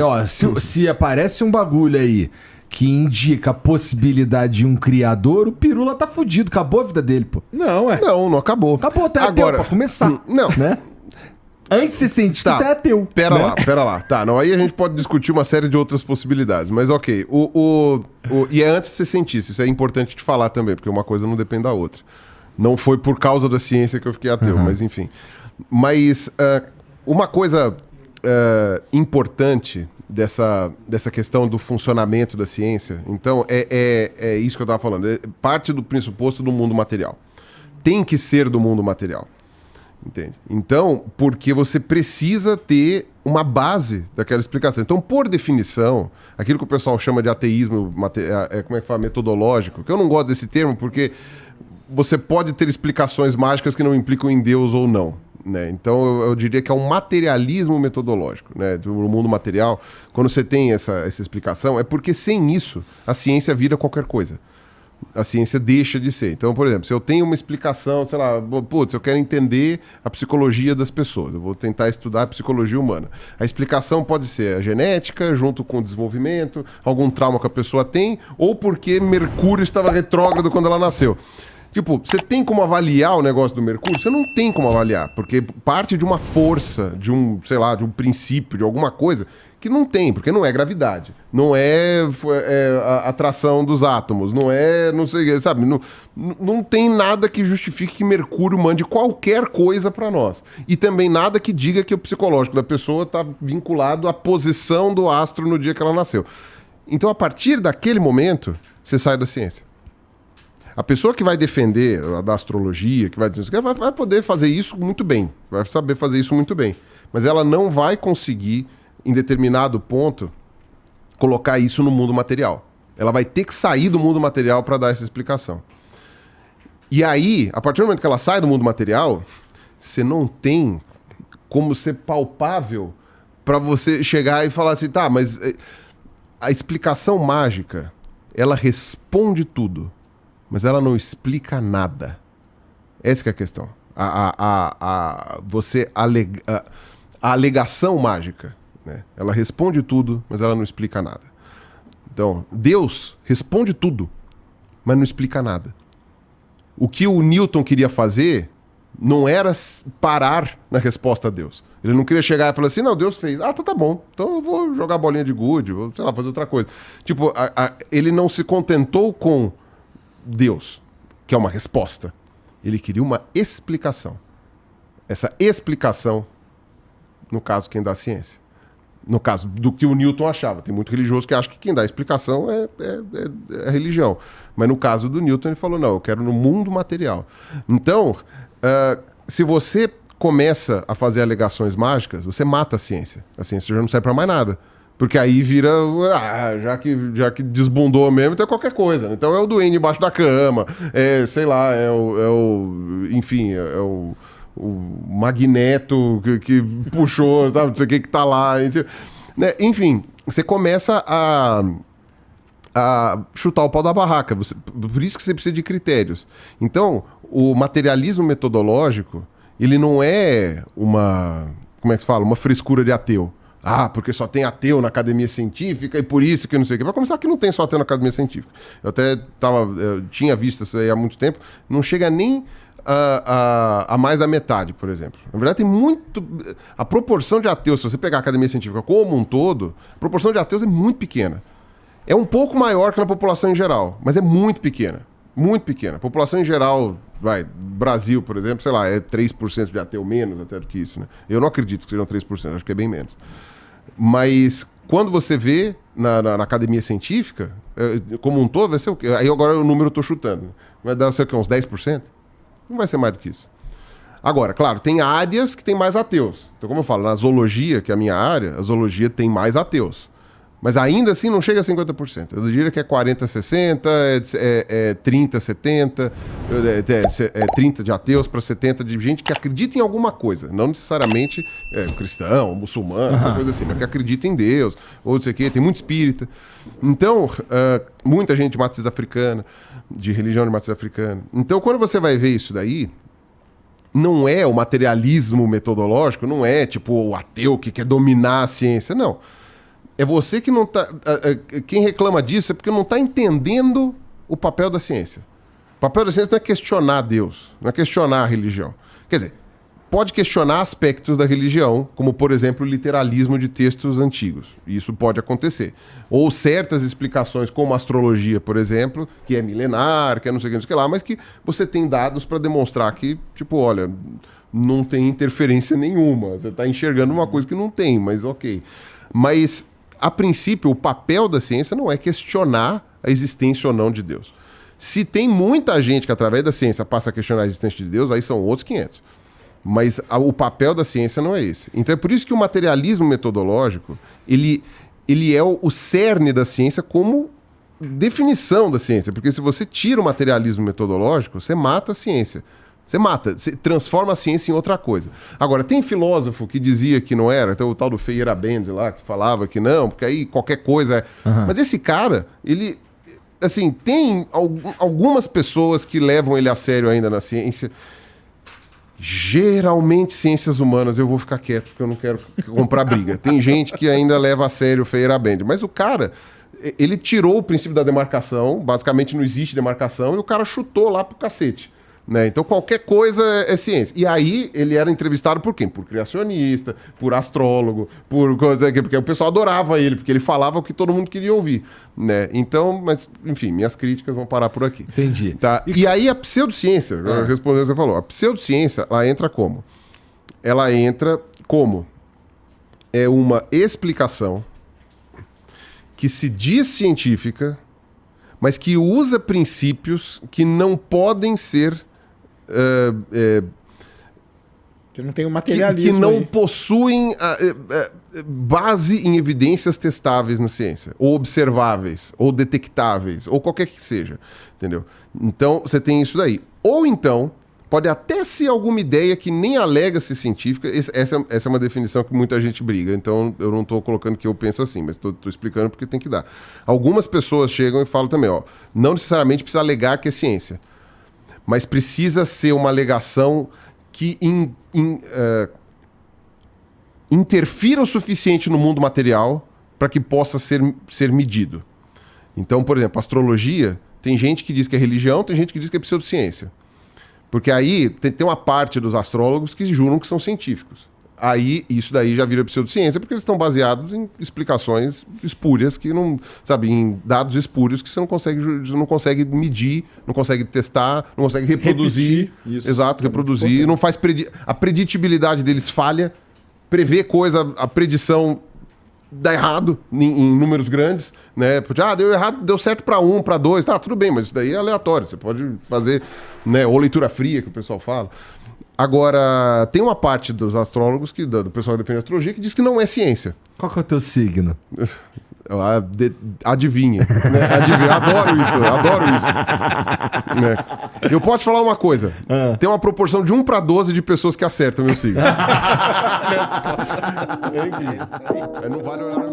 ó, se aparece um bagulho aí que indica a possibilidade de um criador, o Pirula tá fudido, acabou a vida dele, pô. Não acabou. Acabou, tá ateu, pra começar. Não. Né? Antes de ser cientista, tá ateu. Pera lá. Tá, não, aí a gente pode discutir uma série de outras possibilidades, mas ok. E é antes de ser cientista, isso é importante de falar também, porque uma coisa não depende da outra. Não foi por causa da ciência que eu fiquei ateu, mas enfim. Mas uma coisa importante dessa questão do funcionamento da ciência, então, é isso que eu estava falando. É parte do pressuposto do mundo material. Tem que ser do mundo material. Entende? Então, porque você precisa ter uma base daquela explicação. Então, por definição, aquilo que o pessoal chama de ateísmo, como é que fala, metodológico, que eu não gosto desse termo, porque você pode ter explicações mágicas que não implicam em Deus ou não. Né? Então, eu diria que é um materialismo metodológico. Né? No mundo material, quando você tem essa explicação, é porque sem isso, a ciência vira qualquer coisa. A ciência deixa de ser. Então, por exemplo, se eu tenho uma explicação, sei lá, putz, eu quero entender a psicologia das pessoas, eu vou tentar estudar a psicologia humana. A explicação pode ser a genética, junto com o desenvolvimento, algum trauma que a pessoa tem, ou porque Mercúrio estava retrógrado quando ela nasceu. Tipo, você tem como avaliar o negócio do Mercúrio? Você não tem como avaliar, porque parte de uma força, de um, sei lá, de um princípio, de alguma coisa, que não tem, porque não é gravidade, não é a atração dos átomos, não é, não sei, sabe, não tem nada que justifique que Mercúrio mande qualquer coisa para nós. E também nada que diga que o psicológico da pessoa está vinculado à posição do astro no dia que ela nasceu. Então, a partir daquele momento, você sai da ciência. A pessoa que vai defender a da astrologia, que vai dizer, vai poder fazer isso muito bem, vai saber fazer isso muito bem, mas ela não vai conseguir, em determinado ponto, colocar isso no mundo material. Ela vai ter que sair do mundo material para dar essa explicação. E aí, a partir do momento que ela sai do mundo material, você não tem como ser palpável para você chegar e falar assim, tá, mas a explicação mágica, ela responde tudo, mas ela não explica nada. Essa que é a questão. A alegação mágica, né? Ela responde tudo, mas ela não explica nada. Então, Deus responde tudo, mas não explica nada. O que o Newton queria fazer não era parar na resposta a Deus. Ele não queria chegar e falar assim, não, Deus fez. Ah, tá bom, então eu vou jogar bolinha de gude, vou, sei lá, fazer outra coisa. Tipo, ele não se contentou com Deus, que é uma resposta. Ele queria uma explicação. Essa explicação, no caso, quem dá a ciência. No caso do que o Newton achava. Tem muito religioso que acha que quem dá a explicação é a religião. Mas no caso do Newton, ele falou, não, eu quero no mundo material. Então, se você começa a fazer alegações mágicas, você mata a ciência. A ciência já não serve para mais nada. Porque aí vira, já que desbundou mesmo, então é qualquer coisa. Então é o duende embaixo da cama, sei lá, enfim, o magneto que puxou, sabe, não sei o que tá lá. Enfim, você começa a chutar o pau da barraca. Por isso que você precisa de critérios. Então, o materialismo metodológico, ele não é como é que se fala? Uma frescura de ateu. Ah, porque só tem ateu na academia científica e por isso que não sei o quê. Para começar, que não tem só ateu na academia científica. Eu tinha visto isso aí há muito tempo. Não chega nem a mais da metade, por exemplo. Na verdade, tem muito... A proporção de ateus, se você pegar a academia científica como um todo, a proporção de ateus é muito pequena. É um pouco maior que na população em geral, mas é muito pequena. Muito pequena. A população em geral, Brasil, por exemplo, sei lá, é 3% de ateu, menos até do que isso, né? Eu não acredito que sejam 3%, acho que é bem menos. Mas quando você vê na academia científica, como um todo, vai ser o quê? Aí agora o número eu estou chutando. Vai dar, sei o quê, uns 10%? Não vai ser mais do que isso. Agora, claro, tem áreas que tem mais ateus. Então, como eu falo, na zoologia, que é a minha área, a zoologia tem mais ateus. Mas ainda assim não chega a 50%. Eu diria que é 40-60, 30-70, 30 de ateus para 70 de gente que acredita em alguma coisa. Não necessariamente cristão, muçulmano, coisa assim, mas que acredita em Deus, ou não sei o quê, tem muito espírita. Então, muita gente de matriz africana, de religião de matriz africana. Então, quando você vai ver isso daí, não é o materialismo metodológico, não é tipo o ateu que quer dominar a ciência, não. É você que não tá... Quem reclama disso é porque não está entendendo o papel da ciência. O papel da ciência não é questionar Deus, não é questionar a religião. Quer dizer, pode questionar aspectos da religião, como, por exemplo, o literalismo de textos antigos. Isso pode acontecer. Ou certas explicações, como a astrologia, por exemplo, que é milenar, que é não sei o que lá, mas que você tem dados para demonstrar que, tipo, olha, não tem interferência nenhuma. Você está enxergando uma coisa que não tem, mas ok. Mas, a princípio, o papel da ciência não é questionar a existência ou não de Deus. Se tem muita gente que, através da ciência, passa a questionar a existência de Deus, aí são outros 500. Mas o papel da ciência não é esse. Então é por isso que o materialismo metodológico, ele é o cerne da ciência como definição da ciência. Porque se você tira o materialismo metodológico, você mata a ciência. Você transforma a ciência em outra coisa. Agora, tem filósofo que dizia que não era, então o tal do Feyerabend lá, que falava que não, porque aí qualquer coisa é... Uhum. Mas esse cara, ele... Assim, tem algumas pessoas que levam ele a sério ainda na ciência... Geralmente, ciências humanas, eu vou ficar quieto porque eu não quero comprar briga. Tem gente que ainda leva a sério o Feyerabend. Mas o cara, ele tirou o princípio da demarcação, basicamente não existe demarcação, e o cara chutou lá pro cacete. Né? Então, qualquer coisa é ciência. E aí, ele era entrevistado por quem? Por criacionista, por astrólogo, por coisa... Porque o pessoal adorava ele, porque ele falava o que todo mundo queria ouvir. Né? Então, mas, enfim, minhas críticas vão parar por aqui. Entendi. Tá? E aí, a pseudociência, respondendo o que você falou, a pseudociência, ela entra como? Ela entra como? É uma explicação que se diz científica, mas que usa princípios que não podem ser... que não tem o materialismo que não aí. possuem base em evidências testáveis na ciência, ou observáveis, ou detectáveis, ou qualquer que seja, entendeu? Então, você tem isso daí. Ou então, pode até ser alguma ideia que nem alega ser científica, essa é uma definição que muita gente briga, então eu não estou colocando que eu penso assim, mas estou explicando porque tem que dar. Algumas pessoas chegam e falam também, ó, não necessariamente precisa alegar que é ciência, mas precisa ser uma alegação que interfira o suficiente no mundo material para que possa ser medido. Então, por exemplo, astrologia, tem gente que diz que é religião, tem gente que diz que é pseudociência. Porque aí tem uma parte dos astrólogos que juram que são científicos. Aí, isso daí já vira pseudociência, porque eles estão baseados em explicações espúrias, que não, sabe, em dados espúrios que você não consegue medir, não consegue testar, não consegue reproduzir. Isso. Exato, reproduzir. Não faz a preditibilidade deles falha, prevê coisa, a predição dá errado em números grandes, né? Deu errado, deu certo para 1, para 2, tá, tudo bem, mas isso daí é aleatório, você pode fazer, né, ou leitura fria, que o pessoal fala. Agora, tem uma parte dos astrólogos, do pessoal que defende astrologia, que diz que não é ciência. Qual que é o teu signo? Adivinha. Né? Adivinha. Adoro isso. Né? Eu posso te falar uma coisa. Tem uma proporção de 1 para 12 de pessoas que acertam meu signo. É incrível. Não vale olhar